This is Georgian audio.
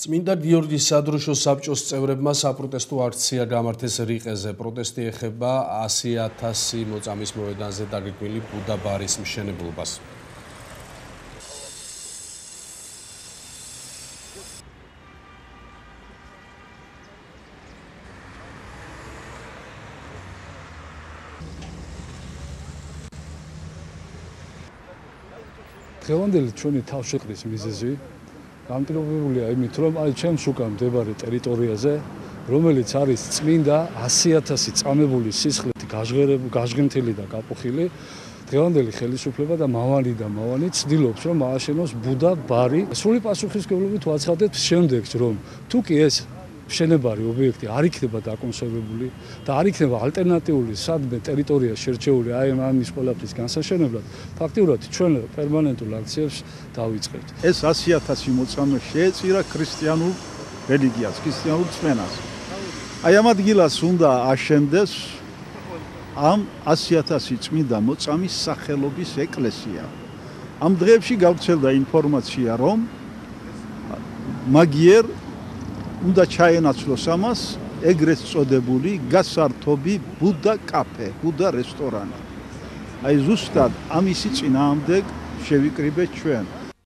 წმინდა გიორგის სადროშო საბჭოს წევრებმა საპროტესტო აქცია გამართეს რიყეზე. პროტესტი ეხება 100,000 მოწამის მოედანზე დაგეგმილი ბუდა ბარის მშენებლობას. დღევანდელი ჩვენი თავშეყრის მიზეზი განპირობებულია იმით, რომ ჩემს უკან მდებარე ტერიტორიაზე, რომელიც არის წმინდა 100,000 წამებული სისხლით გაჟღენთილი და გაპუხილი, დღევანდელი ხელისუფლება და მავალი ცდილობს, რომ ააშენოს ბუდა ბარი. სრული პასუხისმგებლობით ვაცხადეთ შემდეგს, რომ თუ კი ეს მშენებარი ობიექტი არ იქნება დაკონსერვებული და არ იქნება ალტერნატიული სადმე ტერიტორია შერჩეული ამის ყველაფრის განსაშენებლად, ფაქტიურად ჩვენ პერმანენტულ აქციებს დავიწყებთ. ეს 100,000 მოწამე შეეწირა ქრისტიანულ რელიგიას, ქრისტიანულ რწმენას. აი ამ ადგილას უნდა აშენდეს ამ 100,000 წმინდა მოწამის სახელობის ეკლესია. ამ დღეებში გავრცელდა ინფორმაცია, რომ მაგიერ უნდა ჩაენაცვლოს ამას ეგრეთ წოდებული გასართობი ბუდა კაფე, ბუდა რესტორანი. აი ზუსტად ამისი წინააღმდეგ შევიკრიბეთ ჩვენ.